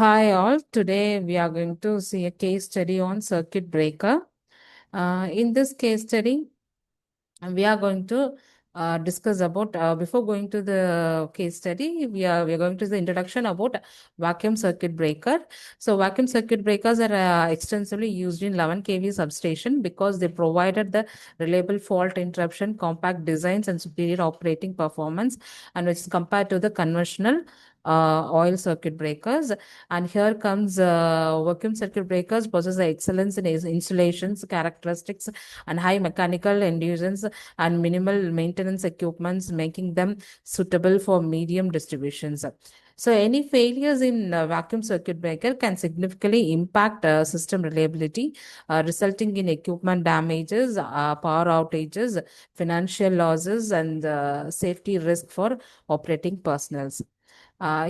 Hi all, today we are going to see a case study on circuit breaker. In this case study, we are going to discuss about before going to the case study we are going to the introduction about vacuum circuit breaker. So vacuum circuit breakers are extensively used in 11 kV substation because they provided the reliable fault interruption, compact designs, and superior operating performance, and which is compared to the conventional oil circuit breakers. And here comes vacuum circuit breakers possess the excellence in its insulations characteristics and high mechanical endurance and minimal maintenance equipments, making them suitable for medium distributions. So, any failures in vacuum circuit breaker can significantly impact system reliability, resulting in equipment damages, power outages, financial losses, and safety risk for operating personnel.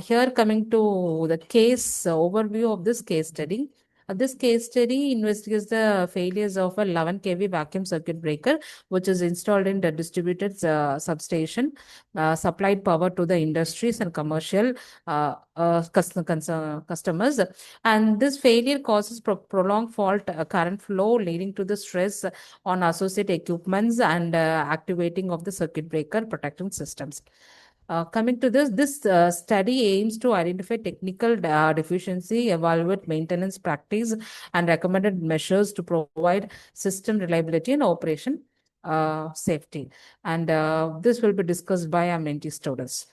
Here, coming to the case overview of this case study. This case study investigates the failures of a 11 kV vacuum circuit breaker, which is installed in the distributed substation, supplied power to the industries and commercial customers. And this failure causes prolonged fault current flow, leading to the stress on associated equipments and activating of the circuit breaker protecting systems. Coming to this study aims to identify technical deficiency, evaluate maintenance practice, and recommended measures to provide system reliability and operation safety. And this will be discussed by our mentee students.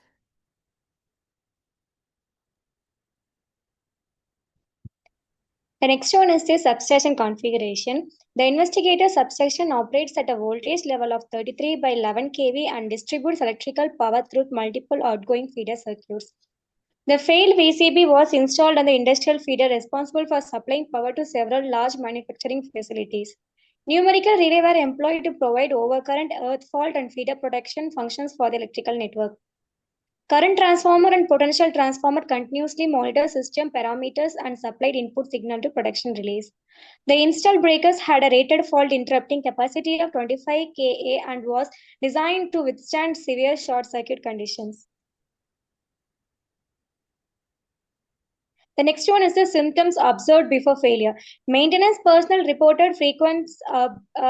The next one is the substation configuration. The investigator substation operates at a voltage level of 33 by 11 kV and distributes electrical power through multiple outgoing feeder circuits. The failed VCB was installed on the industrial feeder responsible for supplying power to several large manufacturing facilities. Numerical relay were employed to provide overcurrent, earth fault, and feeder protection functions for the electrical network. Current transformer and potential transformer continuously monitor system parameters and supplied input signal to production relays. The installed breakers had a rated fault interrupting capacity of 25 kA and was designed to withstand severe short circuit conditions. The next one is the symptoms observed before failure. Maintenance personnel reported frequent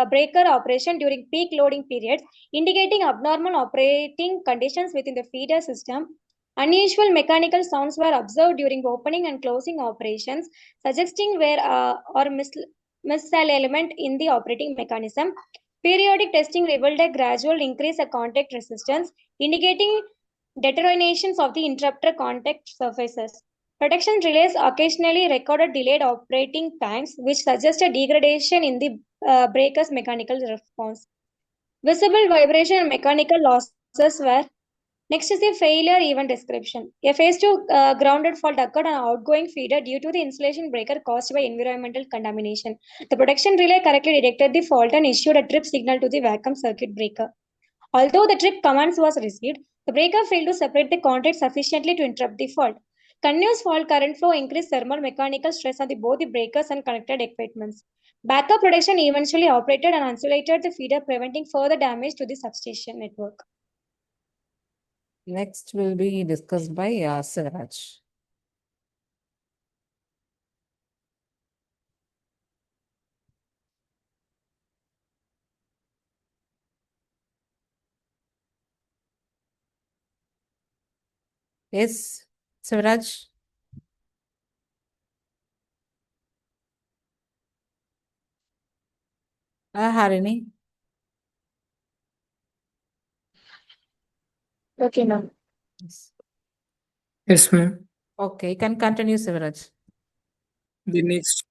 breaker operation during peak loading periods, indicating abnormal operating conditions within the feeder system. Unusual mechanical sounds were observed during opening and closing operations, suggesting wear or misalignment in the operating mechanism. Periodic testing revealed a gradual increase in contact resistance, indicating deteriorations of the interrupter contact surfaces. Protection relays occasionally recorded delayed operating times, which suggest a degradation in the breaker's mechanical response. Visible vibration and mechanical losses were. Next is the failure event description. A phase 2 grounded fault occurred on an outgoing feeder due to the insulation breaker caused by environmental contamination. The protection relay correctly detected the fault and issued a trip signal to the vacuum circuit breaker. Although the trip commands was received, the breaker failed to separate the contact sufficiently to interrupt the fault. Continuous fault current flow increased thermal mechanical stress on both the breakers and connected equipments. Backup protection eventually operated and insulated the feeder, preventing further damage to the substation network. Next will be discussed by Siraj. Yes, Siraj. Harini. Okay, ma'am. Yes. Yes, ma'am. Okay, you can continue, Siraj. The next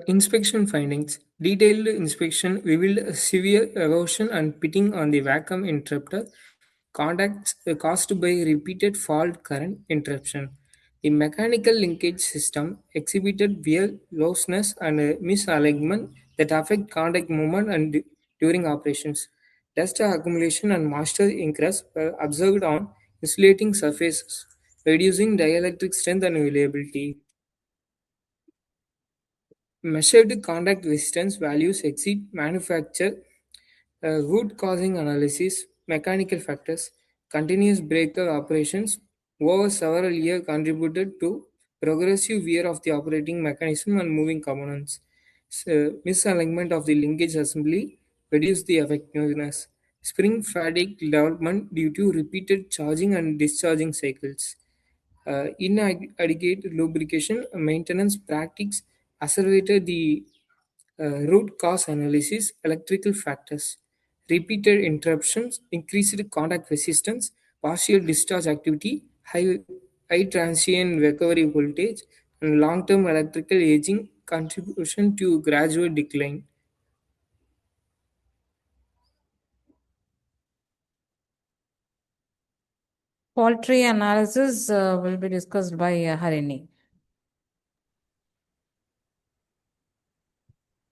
inspection findings. Detailed inspection revealed a severe erosion and pitting on the vacuum interrupter contacts caused by repeated fault current interruption. The mechanical linkage system exhibited wear looseness and misalignment that affect contact movement and during operations. Dust accumulation and moisture ingress were observed on insulating surfaces, reducing dielectric strength and reliability. Measured contact resistance values exceed manufacturer root causing analysis, mechanical factors, continuous breaker operations, over several years contributed to progressive wear of the operating mechanism and moving components. Misalignment of the linkage assembly reduced the effectiveness. Spring fatigue development due to repeated charging and discharging cycles. Inadequate lubrication maintenance practice accelerated the root cause analysis, electrical factors, repeated interruptions, increased contact resistance, partial discharge activity, high transient recovery voltage, and long-term electrical aging contribution to gradual decline. Fault tree analysis will be discussed by Harini.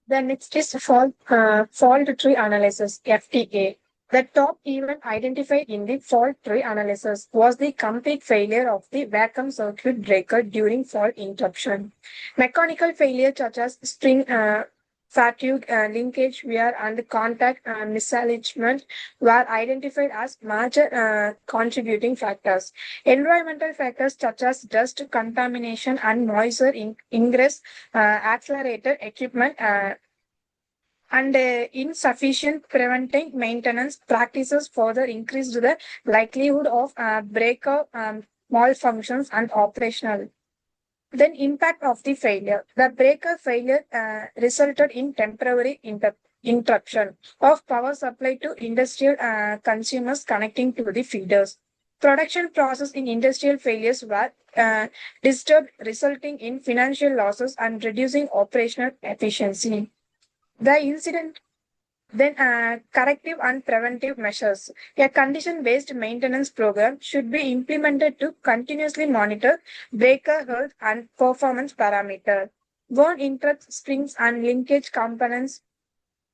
The next is fault tree analysis, FTA. The top event identified in the fault tree analysis was the complete failure of the vacuum circuit breaker during fault interruption. Mechanical failure such as spring fatigue, linkage wear, and contact misalignment were identified as major contributing factors. Environmental factors such as dust contamination and moisture ingress accelerated equipment and insufficient preventive maintenance practices further increased the likelihood of breaker malfunctions and operational. Then impact of the failure. The breaker failure resulted in temporary interruption of power supply to industrial consumers connecting to the feeders. Production process in industrial failures were disturbed, resulting in financial losses and reducing operational efficiency. The incident then corrective and preventive measures. A condition-based maintenance program should be implemented to continuously monitor breaker health and performance parameter. Worn interrupt springs and linkage components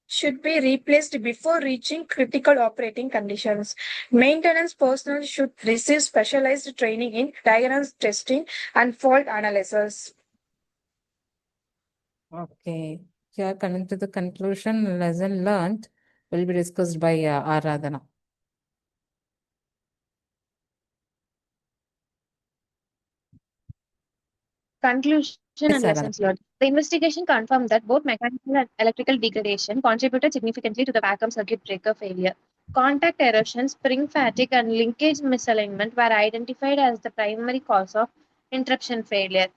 should be replaced before reaching critical operating conditions. Maintenance personnel should receive specialized training in diagnosis testing and fault analysis. Okay. Here, coming to the conclusion, lesson learned will be discussed by Aradhana. Conclusion Yes, and Aradhana. lessons learned. The investigation confirmed that both mechanical and electrical degradation contributed significantly to the vacuum circuit breaker failure. Contact erosion, spring fatigue, and linkage misalignment were identified as the primary cause of interruption failure.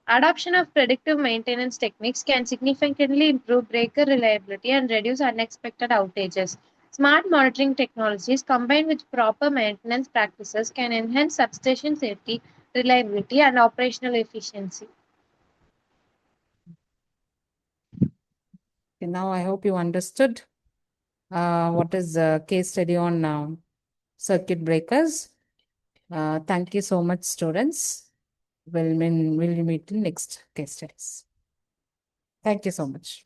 Adoption of predictive maintenance techniques can significantly improve breaker reliability and reduce unexpected outages. Smart monitoring technologies combined with proper maintenance practices can enhance substation safety, reliability, and operational efficiency. Okay, now I hope you understood what is a case study on circuit breakers. Thank you so much, students. We'll meet in next case studies. Thank you so much.